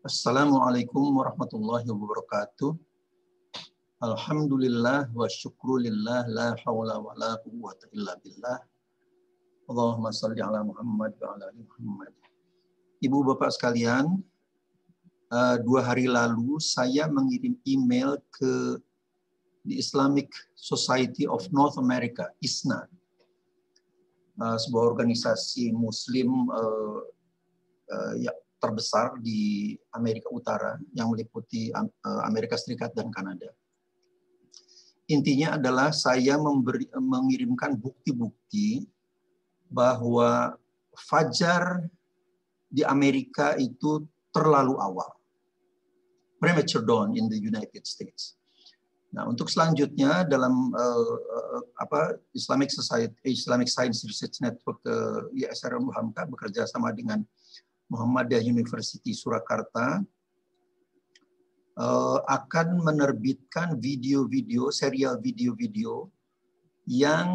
Assalamualaikum warahmatullahi wabarakatuh. Alhamdulillah wa syukrulillah la hawla wa la quwwata illa billah. Allahumma salli ala Muhammad wa ala ali Muhammad. Ibu bapak sekalian, 2 hari lalu saya mengirim email ke the Islamic Society of North America, ISNA, sebuah organisasi Muslim terbesar di Amerika Utara yang meliputi Amerika Serikat dan Kanada. Intinya adalah saya mengirimkan bukti-bukti bahwa fajar di Amerika itu terlalu awal. Premature dawn in the United States. Nah, untuk selanjutnya dalam Islamic Science Research Network ISRN UHAMKA bekerja sama dengan Muhammadiyah University Surakarta akan menerbitkan serial video-video yang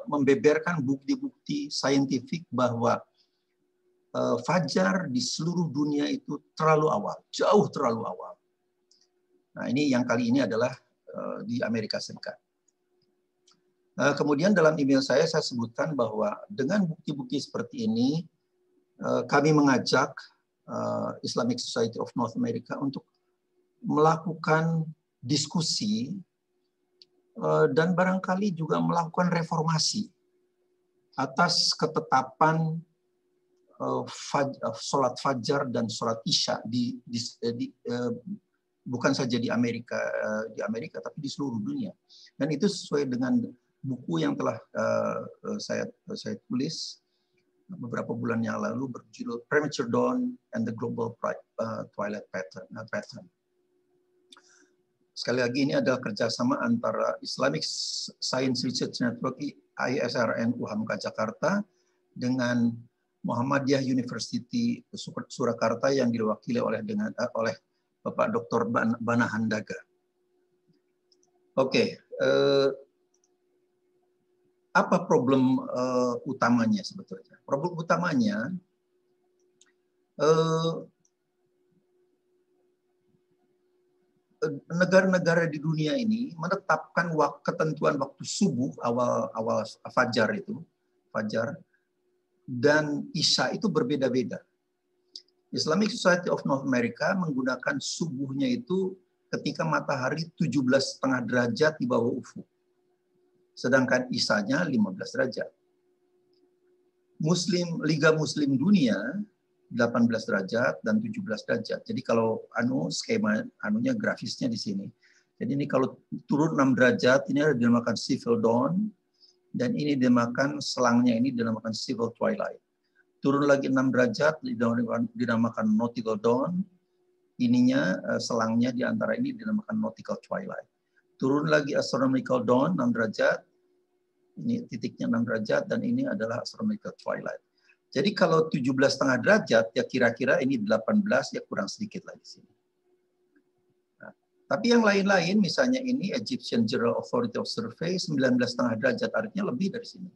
membeberkan bukti-bukti saintifik bahwa fajar di seluruh dunia itu terlalu awal, jauh terlalu awal. Nah, ini yang kali ini adalah di Amerika Serikat. Kemudian dalam email saya sebutkan bahwa dengan bukti-bukti seperti ini, kami mengajak Islamic Society of North America untuk melakukan diskusi dan barangkali juga melakukan reformasi atas ketetapan sholat fajar dan sholat isya bukan saja di Amerika tapi di seluruh dunia. Dan itu sesuai dengan buku yang telah saya tulis beberapa bulan yang lalu berjudul Premature Dawn and the Global Twilight Pattern. Sekali lagi ini adalah kerjasama antara Islamic Science Research Network ISRN UHAMKA Jakarta dengan Muhammadiyah University Surakarta yang diwakili oleh Bapak Dr. Bana Handaga. Oke. Apa problem utamanya sebetulnya? Problem utamanya negara-negara di dunia ini menetapkan ketentuan waktu subuh awal fajar dan isya itu berbeda-beda. Islamic Society of North America menggunakan subuhnya itu ketika matahari 17,5 derajat di bawah ufuk. Sedangkan isanya 15 derajat. Liga Muslim Dunia 18 derajat dan 17 derajat. Jadi kalau skema grafisnya di sini. Jadi ini kalau turun 6 derajat ini dinamakan civil dawn dan ini dinamakan selangnya ini dinamakan civil twilight. Turun lagi 6 derajat dinamakan nautical dawn. Ininya selangnya di antara ini dinamakan nautical twilight. Turun lagi astronomical dawn 6 derajat. Ini titiknya 6 derajat dan ini adalah astronomical twilight. Jadi kalau 17,5 derajat ya kira-kira ini 18 ya kurang sedikit lah di sini. Nah, tapi yang lain-lain misalnya ini Egyptian General Authority of Survey 19,5 derajat artinya lebih dari sini.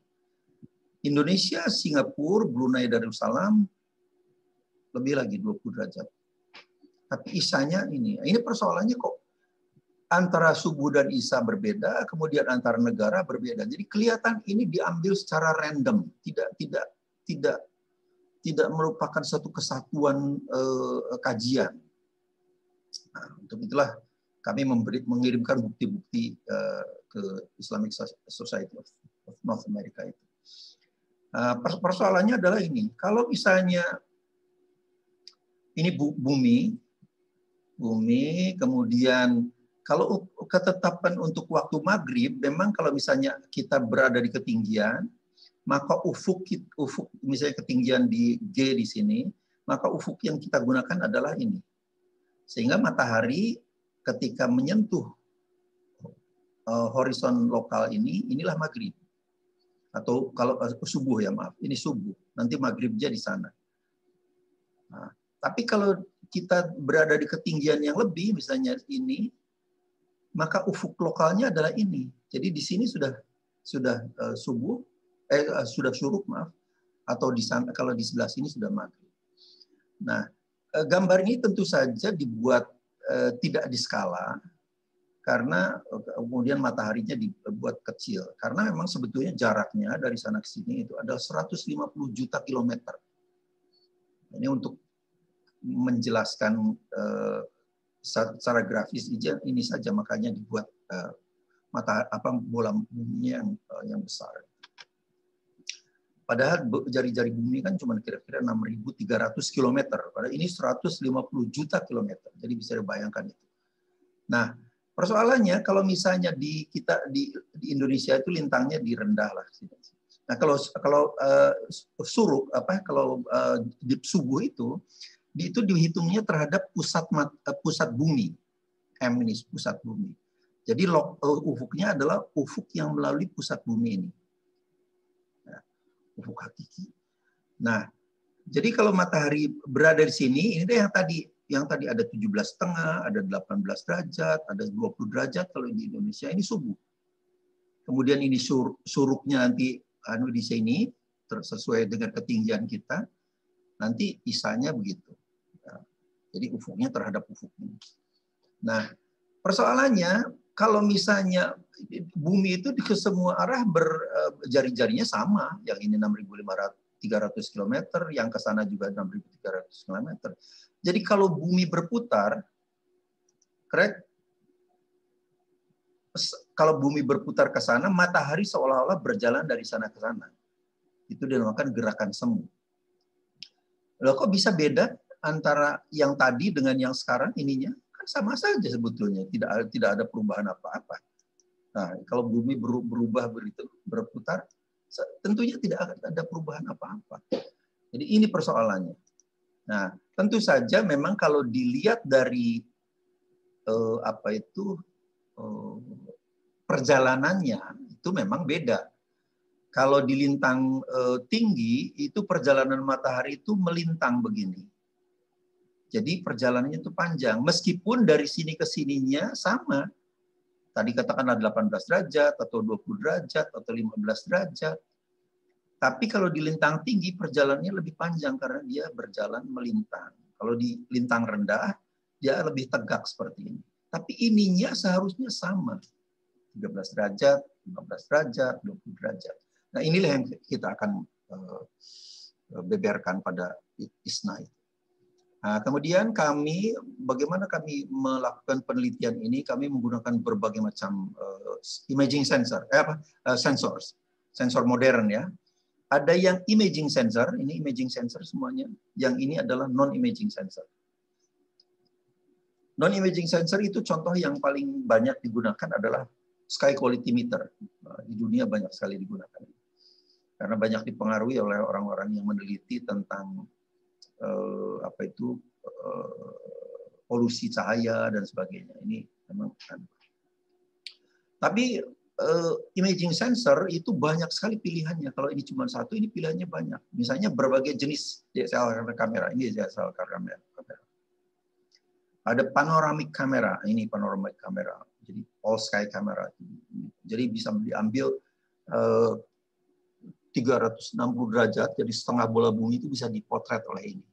Indonesia, Singapura, Brunei Darussalam lebih lagi 20 derajat. Tapi isanya ini persoalannya kok antara subuh dan isya berbeda, kemudian antara negara berbeda. Jadi kelihatan ini diambil secara random, tidak merupakan satu kesatuan kajian. Nah, untuk itulah kami mengirimkan bukti-bukti ke Islamic Society of North America itu. Persoalannya adalah ini, kalau misalnya ini bumi, kemudian kalau ketetapan untuk waktu maghrib, memang kalau misalnya kita berada di ketinggian, maka ufuk misalnya ketinggian di G di sini, maka ufuk yang kita gunakan adalah ini. Sehingga matahari ketika menyentuh horizon lokal inilah maghrib. Atau kalau subuh ya maaf, ini subuh. Nanti maghribnya di sana. Nah, tapi kalau kita berada di ketinggian yang lebih, misalnya ini, maka ufuk lokalnya adalah ini. Jadi di sini sudah subuh, sudah syuruk maaf, atau di sana kalau di sebelah sini sudah maghrib. Nah, gambar ini tentu saja dibuat tidak di skala, karena kemudian mataharinya dibuat kecil. Karena memang sebetulnya jaraknya dari sana ke sini itu adalah 150 juta kilometer. Ini untuk menjelaskan secara grafis ini saja, makanya dibuat bola bumi yang besar. Padahal jari-jari bumi kan cuma kira-kira 6.300 km. Padahal ini 150 juta kilometer. Jadi bisa dibayangkan itu. Nah, persoalannya kalau misalnya di Indonesia itu lintangnya direndah lah. Nah, kalau suruk di subuh itu dihitungnya terhadap pusat bumi. M ini pusat bumi. Jadi ufuknya adalah ufuk yang melalui pusat bumi ini. Ufuk hakiki. Nah, jadi kalau matahari berada di sini, ini deh yang tadi ada 17,5, ada 18 derajat, ada 20 derajat kalau di Indonesia ini subuh. Kemudian ini suruknya nanti di sini sesuai dengan ketinggian kita, nanti isanya begitu. Nah, jadi ufuknya terhadap ufuk ini. Nah, persoalannya kalau misalnya bumi itu ke semua arah jari-jarinya sama, yang ini 6.300 km, yang ke sana juga 6.300 km. Jadi kalau bumi berputar, kalau bumi berputar ke sana, matahari seolah-olah berjalan dari sana ke sana. Itu dinamakan gerakan semu. Loh, kok bisa beda antara yang tadi dengan yang sekarang ininya? Sama saja sebetulnya, tidak ada perubahan apa-apa. Nah, kalau bumi berubah berputar, tentunya tidak akan ada perubahan apa-apa. Jadi ini persoalannya. Nah, tentu saja memang kalau dilihat dari perjalanannya itu memang beda. Kalau di lintang tinggi itu perjalanan matahari itu melintang begini. Jadi perjalanannya itu panjang. Meskipun dari sini ke sininya sama. Tadi katakanlah 18 derajat, atau 20 derajat, atau 15 derajat. Tapi kalau di lintang tinggi, perjalanannya lebih panjang karena dia berjalan melintang. Kalau di lintang rendah, dia lebih tegak seperti ini. Tapi ininya seharusnya sama. 13 derajat, 15 derajat, 20 derajat. Nah, inilah yang kita akan beberkan pada ISNA itu. Nah, kemudian bagaimana kami melakukan penelitian ini? Kami menggunakan berbagai macam imaging sensor, sensor modern ya. Ada yang imaging sensor, ini imaging sensor semuanya. Yang ini adalah non-imaging sensor. Non-imaging sensor itu contoh yang paling banyak digunakan adalah sky quality meter. Di dunia banyak sekali digunakan. Karena banyak dipengaruhi oleh orang-orang yang meneliti tentang polusi cahaya dan sebagainya. Ini memang kan. Tapi imaging sensor itu banyak sekali pilihannya. Kalau ini cuma satu, ini pilihannya banyak. Misalnya berbagai jenis DSLR kamera. Ini DSLR kamera. Ada panoramic kamera. Ini panoramic kamera. Jadi all sky kamera. Jadi bisa diambil 360 derajat, jadi setengah bola bumi itu bisa dipotret oleh ini.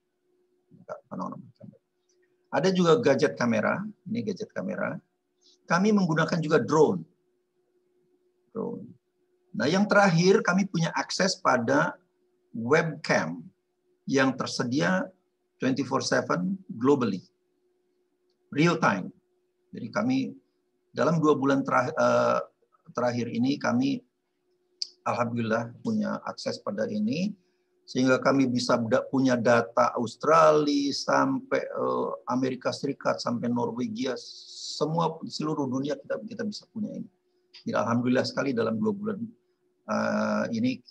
Ada juga gadget kamera, ini gadget kamera. Kami menggunakan juga drone. Nah, yang terakhir kami punya akses pada webcam yang tersedia 24/7 globally, real time. Jadi kami dalam 2 bulan terakhir ini kami alhamdulillah punya akses pada ini, sehingga kami bisa punya data Australia sampai Amerika Serikat sampai Norwegia, semua seluruh dunia kita bisa punya ini. Jadi alhamdulillah sekali dalam 2 bulan ini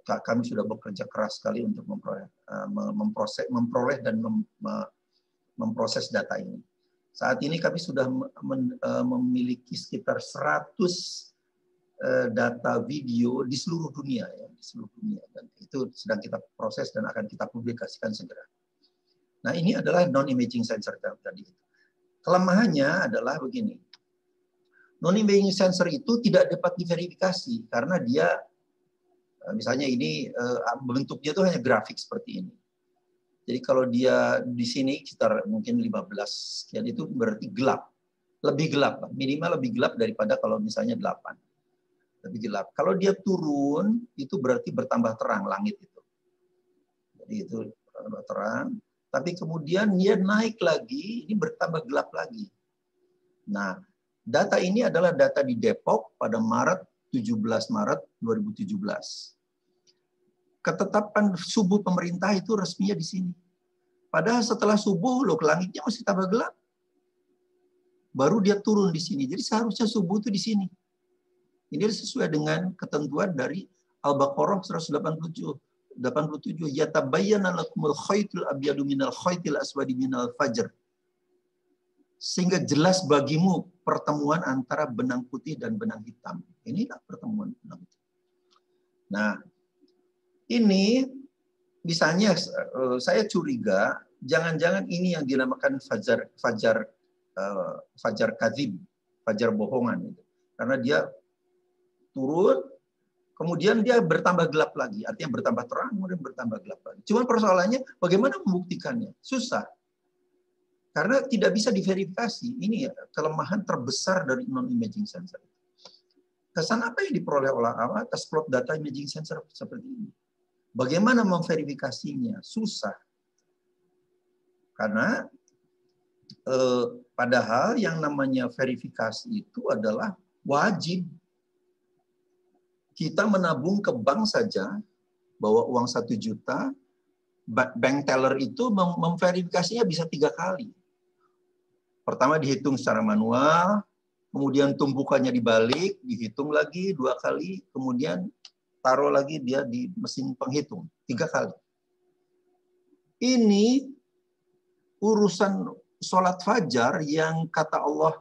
kami sudah bekerja keras sekali untuk memperoleh dan memproses data ini. Saat ini kami sudah memiliki sekitar 100 data video di seluruh dunia, ya, di seluruh dunia, dan itu sedang kita proses dan akan kita publikasikan segera. Nah, ini adalah non-imaging sensor tadi. Kelemahannya adalah begini, non-imaging sensor itu tidak dapat diverifikasi karena dia, misalnya ini bentuknya itu hanya grafik seperti ini. Jadi kalau dia di sini sekitar mungkin 15 sekian, itu berarti gelap. Lebih gelap, minimal lebih gelap daripada kalau misalnya 8. Lebih gelap. Kalau dia turun, itu berarti bertambah terang langit itu. Jadi itu bertambah terang. Tapi kemudian dia naik lagi, ini bertambah gelap lagi. Nah, data ini adalah data di Depok pada Maret 17 Maret 2017. Ketetapan subuh pemerintah itu resminya di sini. Padahal setelah subuh loh, langitnya masih tambah gelap. Baru dia turun di sini. Jadi seharusnya subuh itu di sini. Ini sesuai dengan ketentuan dari Al-Baqarah 187. 87. Yatabayyana lakumul khaytul abyadu minal khaytil aswadi minal fajr. Sehingga jelas bagimu pertemuan antara benang putih dan benang hitam. Inilah pertemuan benang putih. Nah, ini misalnya saya curiga jangan-jangan ini yang dinamakan fajar kadzib, fajar bohongan. Karena dia turun, kemudian dia bertambah gelap lagi. Artinya bertambah terang, kemudian bertambah gelap lagi. Cuma persoalannya bagaimana membuktikannya? Susah. Karena tidak bisa diverifikasi. Ini kelemahan terbesar dari non-imaging sensor. Kesan apa yang diperoleh oleh atas plot data imaging sensor seperti ini? Bagaimana memverifikasinya? Susah. Karena padahal yang namanya verifikasi itu adalah wajib. Kita menabung ke bank saja, bawa uang 1 juta, bank teller itu memverifikasinya bisa 3 kali. Pertama dihitung secara manual, kemudian tumpukannya dibalik, dihitung lagi 2 kali, kemudian taruh lagi dia di mesin penghitung 3 kali. Ini urusan sholat fajar yang kata Allah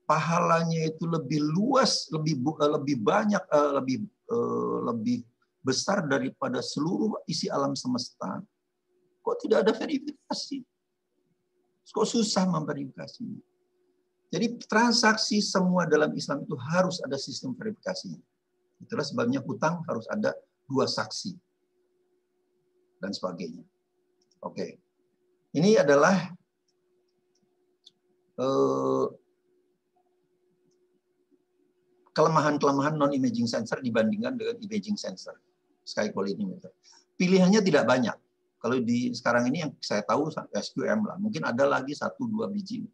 pahalanya itu lebih luas, lebih banyak, lebih besar daripada seluruh isi alam semesta. Kok tidak ada verifikasi? Kok susah memverifikasinya? Jadi transaksi semua dalam Islam itu harus ada sistem verifikasinya. Itulah sebabnya hutang harus ada 2 saksi dan sebagainya. Oke, ini adalah kelemahan-kelemahan non-imaging sensor dibandingkan dengan imaging sensor, sky colorimeter. Pilihannya tidak banyak. Kalau di sekarang ini yang saya tahu SQM lah, mungkin ada lagi 1-2 biji.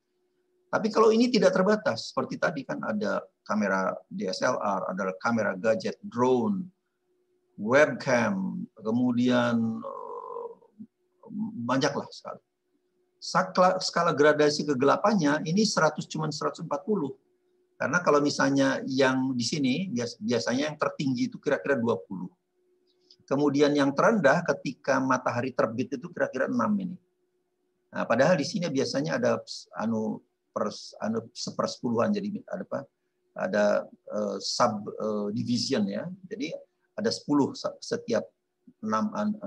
Tapi kalau ini tidak terbatas, seperti tadi kan ada kamera DSLR, ada kamera gadget, drone, webcam, kemudian banyaklah sekali. Skala gradasi kegelapannya ini cuma 140. Karena kalau misalnya yang di sini biasanya yang tertinggi itu kira-kira 20. Kemudian yang terendah ketika matahari terbit itu kira-kira 6 ini. Nah, padahal di sini biasanya ada sepersepuluhan, jadi ada apa? Ada sub division ya. Jadi ada 10 setiap 16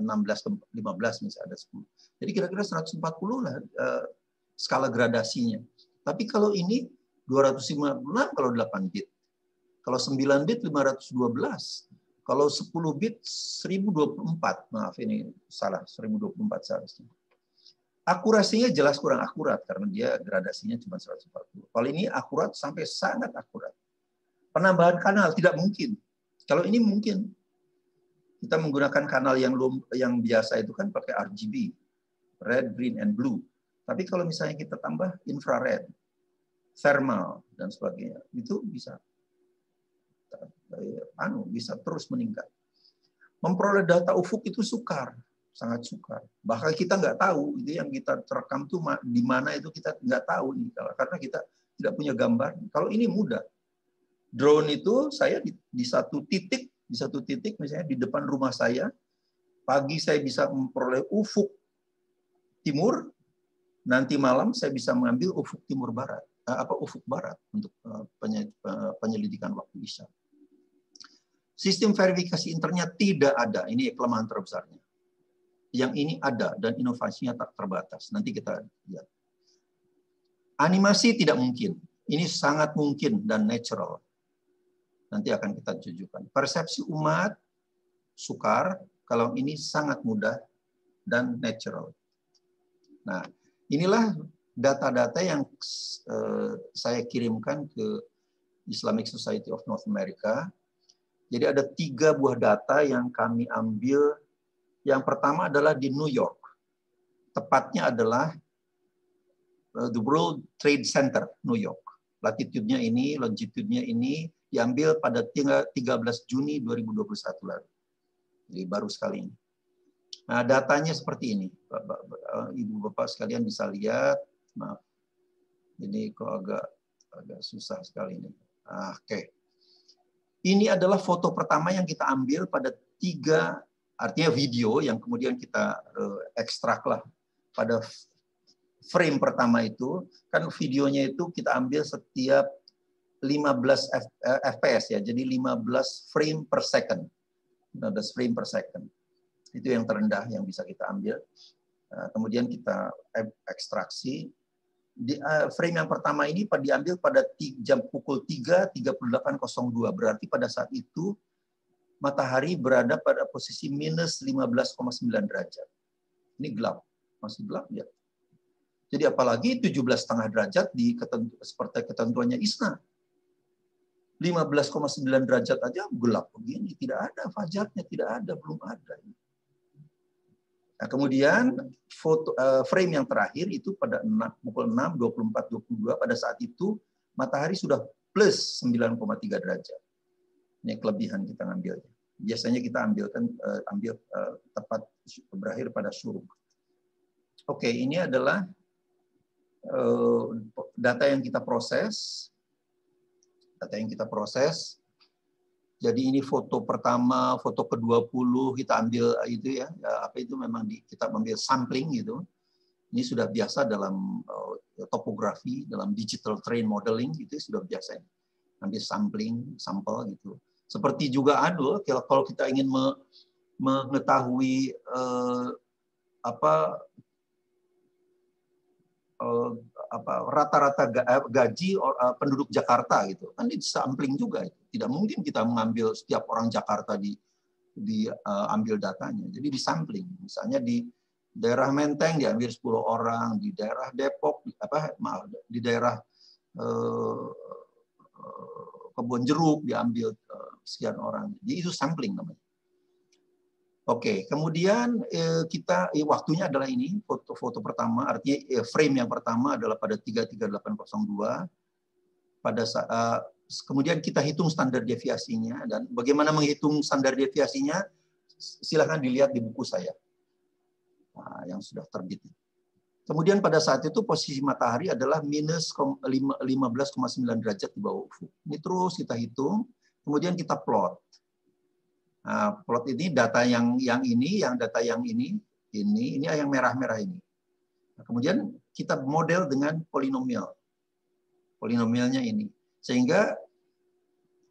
ke 15 misalnya ada 10. Jadi kira-kira 140 lah skala gradasinya. Tapi kalau ini 256 kalau 8 bit. Kalau 9 bit 512. Kalau 10 bit 1024. Maaf ini salah, 1024 seharusnya. Akurasinya jelas kurang akurat karena dia gradasinya cuma 140. Kalau ini akurat sampai sangat akurat. Penambahan kanal tidak mungkin. Kalau ini mungkin. Kita menggunakan kanal yang biasa itu kan pakai RGB, red, green, and blue. Tapi kalau misalnya kita tambah infrared, thermal, dan sebagainya, itu bisa terus meningkat. Memperoleh data ufuk itu sukar, sangat sukar. Bahkan kita nggak tahu itu yang kita terekam tuh di mana itu kita nggak tahu nih, karena kita tidak punya gambar. Kalau ini mudah. Drone itu saya di satu titik misalnya di depan rumah saya, pagi saya bisa memperoleh ufuk timur, nanti malam saya bisa mengambil ufuk timur barat, ufuk barat untuk penyelidikan waktu isya. Sistem verifikasi internnya tidak ada, ini kelemahan terbesarnya. Yang ini ada dan inovasinya tak terbatas. Nanti kita lihat. Animasi tidak mungkin, ini sangat mungkin dan natural. Nanti akan kita tunjukkan. Persepsi umat sukar, kalau ini sangat mudah dan natural. Nah, inilah data-data yang saya kirimkan ke Islamic Society of North America. Jadi ada 3 buah data yang kami ambil. Yang pertama adalah di New York. Tepatnya adalah the World Trade Center, New York. Latitude-nya ini, longitude-nya ini diambil pada 13 Juni 2021 lalu. Jadi baru sekali ini. Nah, datanya seperti ini. Ibu-bapak sekalian bisa lihat. Maaf. Ini kok agak susah sekali ini. Oke. Ini adalah foto pertama yang kita ambil pada 3, artinya video yang kemudian kita ekstrak lah pada frame pertama itu. Kan videonya itu kita ambil setiap 15 fps ya, jadi 15 frame per second. 15 frame per second. Itu yang terendah yang bisa kita ambil. Kemudian kita ekstraksi. Di frame yang pertama ini diambil pada jam pukul 3.38.02. Berarti pada saat itu matahari berada pada posisi minus 15,9 derajat. Ini gelap, masih gelap ya. Jadi apalagi 17,5 derajat seperti ketentuannya ISNA. 15,9 derajat aja gelap begini, tidak ada fajarnya, tidak ada, belum ada. Nah, kemudian frame yang terakhir itu pada pukul 6.24.22, pada saat itu matahari sudah plus 9,3 derajat. Ini kelebihan kita ngambilnya. Biasanya kita ambil tepat berakhir pada syuruk. Oke, ini adalah data yang kita proses. Jadi ini foto pertama, foto ke-20 kita ambil itu ya, apa itu memang kita ambil sampling gitu. Ini sudah biasa dalam topografi, dalam digital terrain modeling itu sudah biasa. Ambil sampel gitu. Seperti juga kalau kita ingin mengetahui rata-rata gaji penduduk Jakarta gitu kan, di sampling juga itu. Tidak mungkin kita mengambil setiap orang Jakarta diambil datanya, jadi di sampling. Misalnya di daerah Menteng diambil 10 orang, di daerah Depok di daerah Kebon Jeruk diambil sekian orang, jadi itu sampling namanya. Oke, kemudian waktunya adalah ini, foto pertama, artinya frame yang pertama adalah pada 3.38.02. Kemudian kita hitung standar deviasinya, dan bagaimana menghitung standar deviasinya, silahkan dilihat di buku saya yang sudah terbit. Kemudian pada saat itu posisi matahari adalah minus 15,9 derajat di bawah ufuk. Ini terus kita hitung, kemudian kita plot. Nah, plot ini data yang data yang ini yang merah-merah ini. Nah, kemudian kita model dengan polinomial. Polinomialnya ini. Sehingga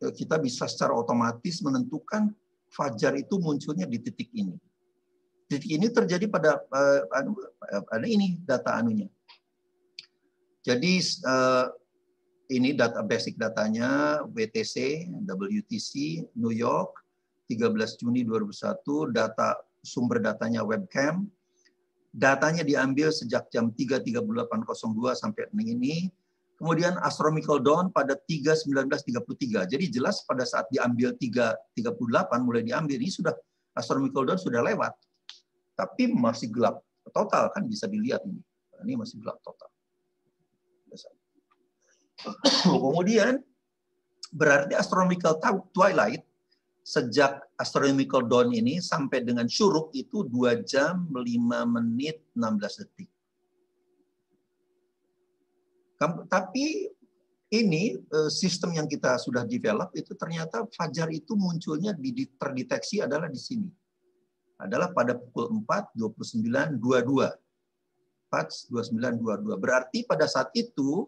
kita bisa secara otomatis menentukan fajar itu munculnya di titik ini. Titik ini terjadi pada ini data anunya. Jadi ini data basic datanya WTC, WTC, New York, 13 Juni 2001, data sumber datanya webcam. Datanya diambil sejak jam 3.38.02 sampai ini. Kemudian astronomical dawn pada 3.19.33. Jadi jelas pada saat diambil 3.38 mulai diambil ini sudah astronomical dawn sudah lewat. Tapi masih gelap total, kan bisa dilihat ini. Ini masih gelap total. Kemudian berarti astronomical twilight sejak astronomical dawn ini sampai dengan syuruk itu 2 jam 5 menit 16 detik. Tapi ini sistem yang kita sudah develop itu ternyata fajar itu munculnya terdeteksi adalah di sini. Adalah pada pukul 4.29.22. 4.29.22. Berarti pada saat itu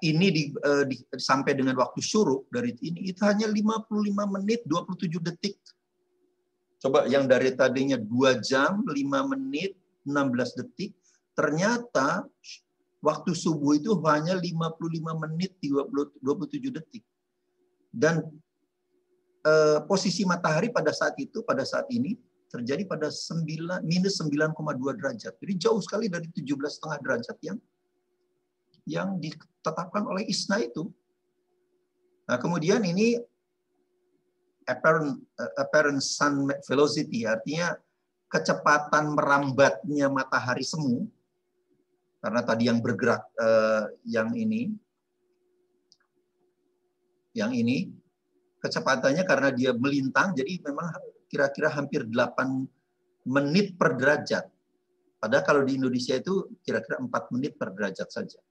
ini sampai dengan waktu syuruk dari ini itu hanya 55 menit 27 detik. Coba yang dari tadinya 2 jam 5 menit 16 detik, ternyata waktu subuh itu hanya 55 menit 27 detik. Dan posisi matahari pada saat ini terjadi pada minus 9,2 derajat. Jadi jauh sekali dari 17,5 derajat yang ditetapkan oleh ISNA itu. Nah, kemudian ini apparent sun velocity, artinya kecepatan merambatnya matahari semu, karena tadi yang bergerak yang ini kecepatannya karena dia melintang, jadi memang kira-kira hampir 8 menit per derajat. Padahal kalau di Indonesia itu kira-kira 4 menit per derajat saja.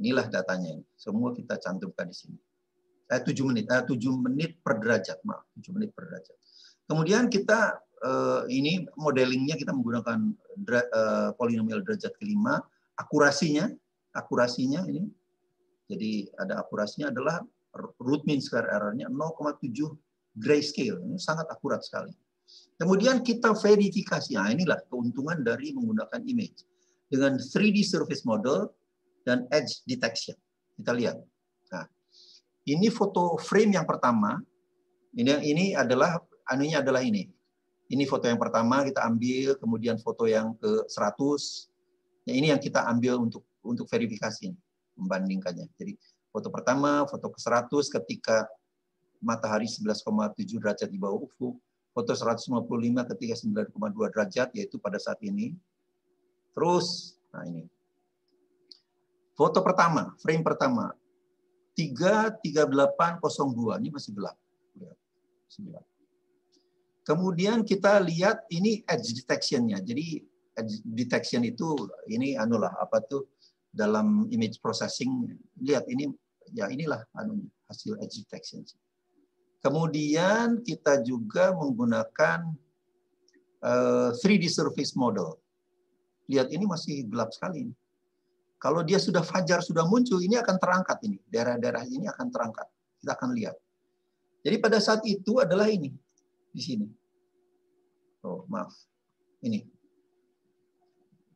Inilah datanya, semua kita cantumkan di sini. 7 menit per derajat, maaf, 7 menit per derajat. Kemudian kita ini modelingnya kita menggunakan polinomial derajat kelima. Akurasinya ini, jadi ada akurasinya adalah root mean square error-nya 0,7 grayscale. Ini sangat akurat sekali. Kemudian kita verifikasi. Nah, inilah keuntungan dari menggunakan image dengan 3D surface model dan edge detection. Kita lihat. Nah, ini foto frame yang pertama. Ini adalah ini. Ini foto yang pertama kita ambil, kemudian foto yang ke-100. Ya, ini yang kita ambil untuk verifikasi, membandingkannya. Jadi foto pertama, foto ke-100 ketika matahari 11,7 derajat di bawah ufuk. Foto 155 ketika 9,2 derajat, yaitu pada saat ini. Terus, nah ini. Foto pertama, frame pertama. 3:38:02, ini masih gelap. Kemudian kita lihat ini edge detection-nya. Jadi edge detection itu ini dalam image processing. Lihat ini, ya inilah hasil edge detection. Kemudian kita juga menggunakan 3D surface model. Lihat ini masih gelap sekali. Kalau dia sudah fajar, sudah muncul, ini akan terangkat ini. Daerah-daerah ini akan terangkat. Kita akan lihat. Jadi pada saat itu adalah ini. Di sini. Oh, maaf. Ini.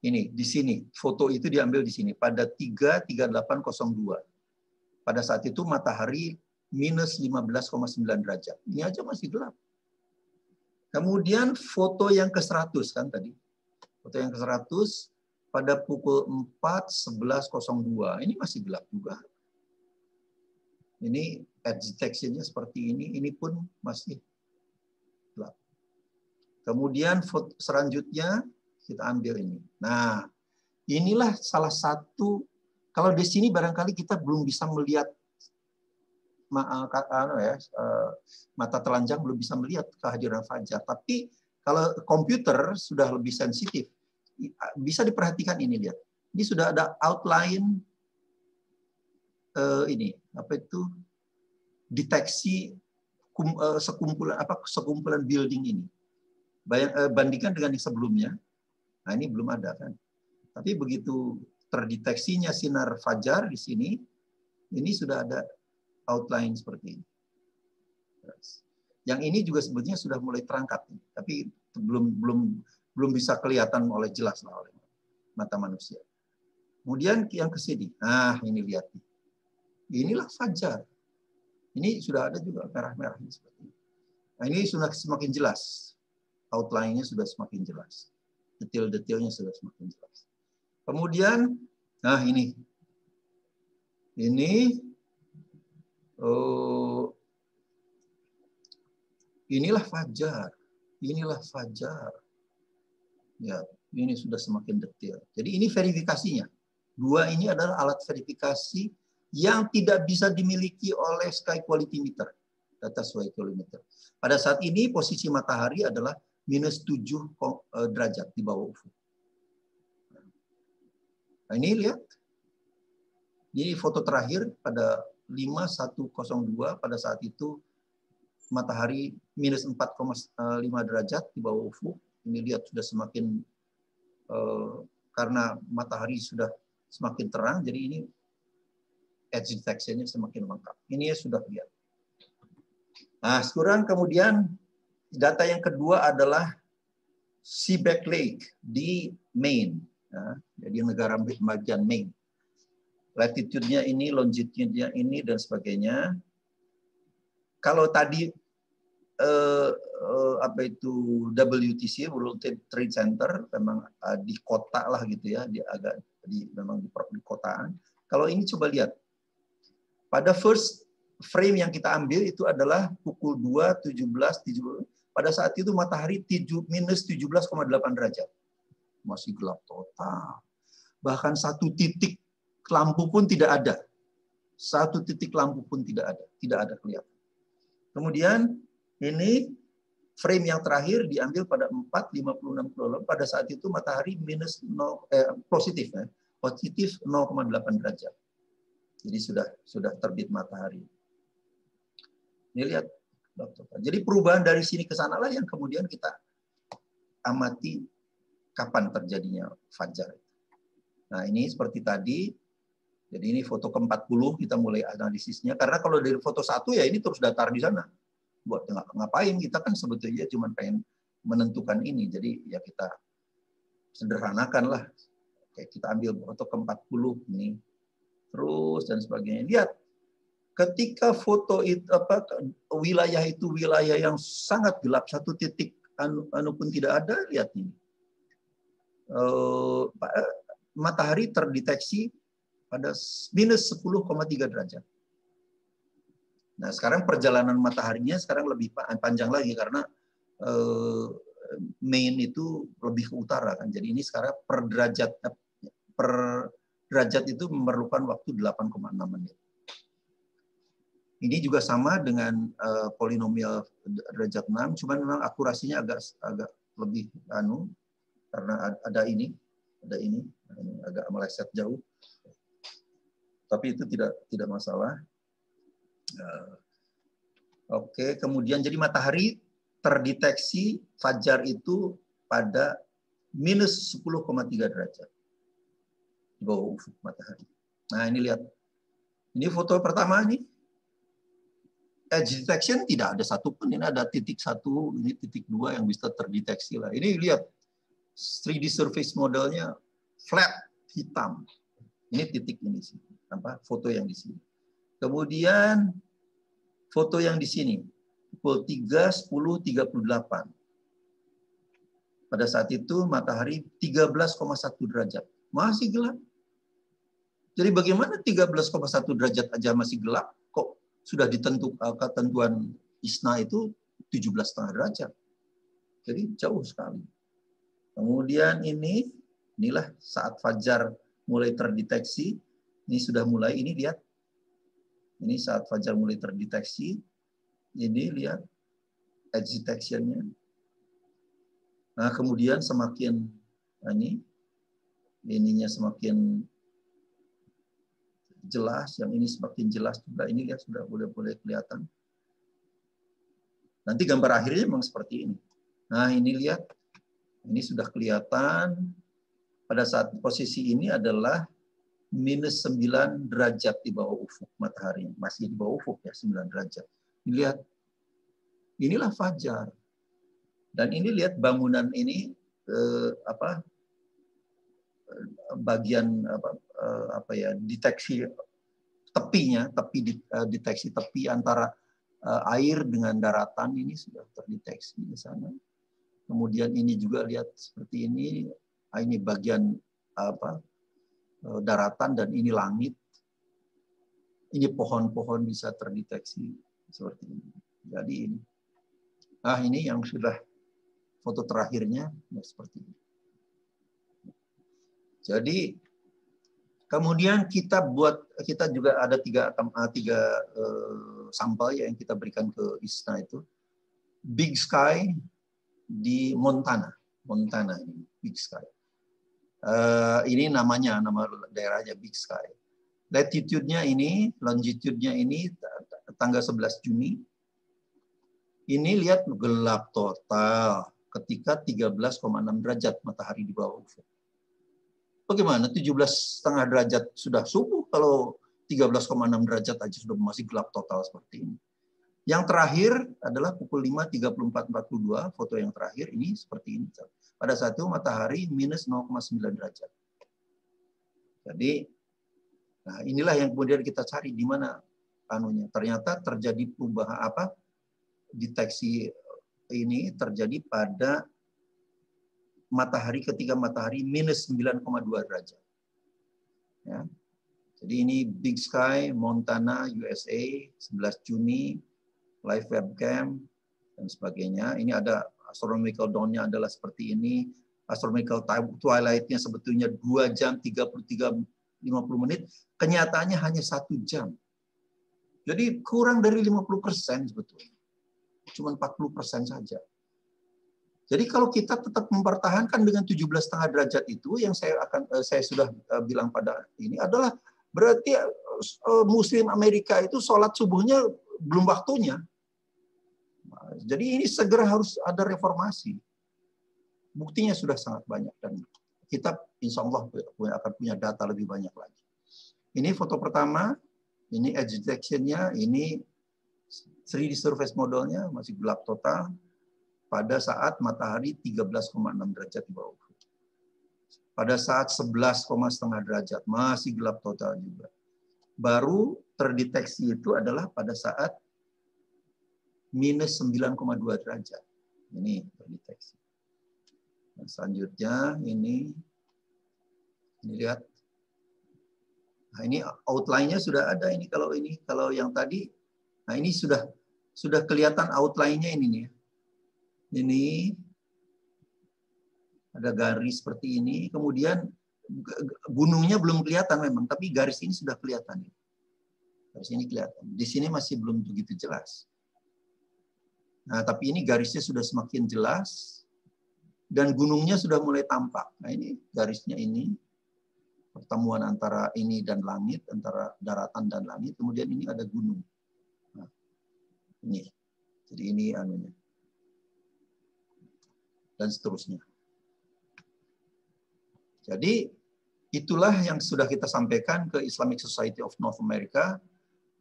Ini, di sini. Foto itu diambil di sini. Pada 3:38:02. Pada saat itu matahari minus 15,9 derajat. Ini aja masih gelap. Kemudian foto yang ke-100 kan tadi. Foto yang ke-100 pada pukul 4:11:02. Ini masih gelap juga. Ini edge detection-nya seperti ini. Ini pun masih gelap. Kemudian foto selanjutnya kita ambil ini. Nah, inilah salah satu, kalau di sini barangkali kita belum bisa melihat mata telanjang belum bisa melihat kehadiran fajar. Tapi kalau komputer sudah lebih sensitif, bisa diperhatikan ini, lihat. Ini sudah ada outline ini deteksi sekumpulan building ini. Bandingkan dengan yang sebelumnya. Nah, ini belum ada kan. Tapi begitu terdeteksinya sinar fajar di sini, ini sudah ada outline seperti ini. Yang ini juga sebetulnya sudah mulai terangkat, tapi belum bisa kelihatan jelas oleh mata manusia. Kemudian yang ke sini. Nah, ini lihat. Inilah fajar. Ini sudah ada juga merah-merah seperti ini. Nah, ini sudah semakin jelas. Outline-nya sudah semakin jelas. Detail-detailnya sudah semakin jelas. Kemudian, nah ini. Inilah fajar. Inilah fajar. Ya, ini sudah semakin detail. Jadi ini verifikasinya. Dua ini adalah alat verifikasi yang tidak bisa dimiliki oleh sky quality meter. Data sky quality meter. Pada saat ini posisi matahari adalah minus 7 derajat di bawah ufuk. Nah, ini lihat. Ini foto terakhir pada 5:1:02, pada saat itu matahari minus 4,5 derajat di bawah ufuk. Ini lihat sudah semakin, karena matahari sudah semakin terang, jadi ini edge detection-nya semakin lengkap. Ini sudah lihat. Nah, sekarang kemudian data yang kedua adalah Seebeck Lake di Maine. Nah, jadi negara bagian Maine. Latitude-nya ini, longitude-nya ini, dan sebagainya. kalau tadi apa itu WTC, World Trade Center, memang di kota lah gitu ya, memang di kotaan. Kalau ini coba lihat, pada first frame yang kita ambil itu adalah pukul 2.17, pada saat itu matahari minus 17,8 derajat. Masih gelap total. Bahkan satu titik lampu pun tidak ada. Satu titik lampu pun tidak ada kelihatan. Kemudian ini frame yang terakhir diambil pada 4.56. Pada saat itu matahari positif ya, positif 0,8 derajat. Jadi sudah terbit matahari. Ini lihat. Jadi perubahan dari sini ke sana lah yang kemudian kita amati kapan terjadinya fajar. Nah, ini seperti tadi. Jadi ini foto ke-40 kita mulai analisisnya. Karena kalau dari foto 1 ya ini terus datar di sana. Buat ngapain, kita kan sebetulnya cuma pengen menentukan ini. Jadi ya kita sederhanakan lah. Kayak kita ambil foto ke-40 ini. Terus dan sebagainya. Lihat, ketika foto itu wilayah itu wilayah yang sangat gelap, satu titik anu pun tidak ada, lihat ini. Matahari terdeteksi pada minus 10,3 derajat. Nah, sekarang perjalanan mataharinya sekarang lebih panjang lagi karena main itu lebih ke utara kan. Jadi ini sekarang per derajat itu memerlukan waktu 8,6 menit. Ini juga sama dengan polinomial derajat 6, cuman memang akurasinya agak lebih karena ada ini agak meleset jauh. Tapi itu tidak masalah. Oke, kemudian jadi matahari terdeteksi fajar itu pada minus 10,3 derajat di bawah ufuk matahari. Nah, ini lihat. Ini foto pertama nih. Edge detection tidak ada satupun. Ini ada titik 1, ini titik 2 yang bisa terdeteksi lah. Ini lihat 3D surface modelnya flat hitam. Ini titik ini sih. Foto yang di sini. Kemudian foto yang di sini pukul 3.10.38. Pada saat itu matahari 13,1 derajat. Masih gelap. Jadi bagaimana 13,1 derajat aja masih gelap? Kok sudah ditentukan ketentuan ISNA itu 17,5 derajat. Jadi jauh sekali. Kemudian inilah saat fajar mulai terdeteksi. Ini sudah mulai, ini lihat. Ini saat fajar mulai terdeteksi. Ini lihat edge detection-nya. Nah, kemudian semakin ininya semakin jelas, yang ini semakin jelas juga. Ini ya sudah boleh kelihatan. Nanti gambar akhirnya memang seperti ini. Nah, ini lihat. Ini sudah kelihatan. Pada saat posisi ini adalah minus 9 derajat di bawah ufuk matahari. Masih di bawah ufuk ya, 9 derajat. Lihat. Inilah fajar. Dan ini lihat bangunan ini bagian deteksi tepinya, deteksi tepi antara air dengan daratan ini sudah terdeteksi di sana. Kemudian ini juga lihat seperti ini bagian daratan dan ini langit. Ini pohon-pohon bisa terdeteksi seperti ini. Jadi ini. Nah, ini yang sudah foto terakhirnya seperti ini. Jadi kemudian kita juga ada tiga sampel yang kita berikan ke ISNA itu. Big Sky di Montana ini Big Sky. Ini nama daerahnya Big Sky. Latitude-nya ini, longitude-nya ini tanggal 11 Juni. Ini lihat gelap total ketika 13,6 derajat matahari di bawah ufuk. Bagaimana 17,5 derajat sudah subuh kalau 13,6 derajat aja sudah masih gelap total seperti ini. Yang terakhir adalah pukul 5.34.42, foto yang terakhir ini seperti ini. Pada saat itu matahari minus 0,9 derajat. Jadi, nah inilah yang kemudian kita cari di mana anunya. Ternyata terjadi perubahan deteksi ini terjadi pada matahari ketika matahari minus 9,2 derajat. Ya. Jadi ini Big Sky, Montana, USA, 11 Juni, live webcam, dan sebagainya. Ini ada astronomical dawn-nya adalah seperti ini. Astronomical twilight-nya sebetulnya 2 jam 33-50 menit. Kenyataannya hanya 1 jam. Jadi kurang dari 50% sebetulnya. Cuma 40% saja. Jadi kalau kita tetap mempertahankan dengan 17,5 derajat itu, yang saya sudah bilang pada ini adalah berarti Muslim Amerika itu sholat subuhnya belum waktunya. Jadi ini segera harus ada reformasi. Buktinya sudah sangat banyak dan kita insya Allah akan punya data lebih banyak lagi. Ini foto pertama, ini edge detection-nya, ini 3D surface modelnya masih gelap total pada saat matahari 13,6 derajat di bawah ufuk. Pada saat 11,5 derajat masih gelap total juga. Baru terdeteksi itu adalah pada saat minus 9,2 derajat. Ini terdeteksi. Dan selanjutnya ini lihat. Nah, ini outline-nya sudah ada ini kalau yang tadi. Nah, ini sudah kelihatan outline-nya ini nih. Ini ada garis seperti ini, kemudian gunungnya belum kelihatan memang, tapi garis ini sudah kelihatan. Garis ini kelihatan. Di sini masih belum begitu jelas. Nah, tapi ini garisnya sudah semakin jelas dan gunungnya sudah mulai tampak. Nah, ini garisnya ini pertemuan antara ini dan langit, antara daratan dan langit. Kemudian ini ada gunung. Nah, ini. Jadi ini anunya. Dan seterusnya. Jadi itulah yang sudah kita sampaikan ke Islamic Society of North America.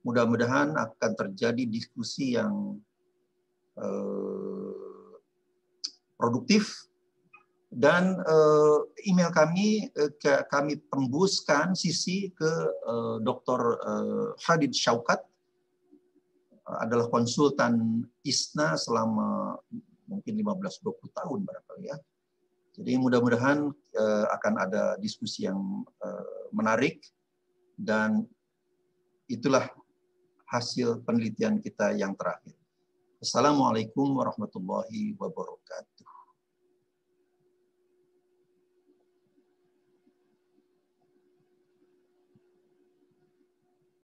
Mudah-mudahan akan terjadi diskusi yang produktif dan email kami tembuskan sisi ke Dr. Hadid Syaukat, adalah konsultan ISNA selama mungkin 15-20 tahun barangkali ya. Jadi mudah-mudahan akan ada diskusi yang menarik dan itulah hasil penelitian kita yang terakhir. Assalamualaikum warahmatullahi wabarakatuh.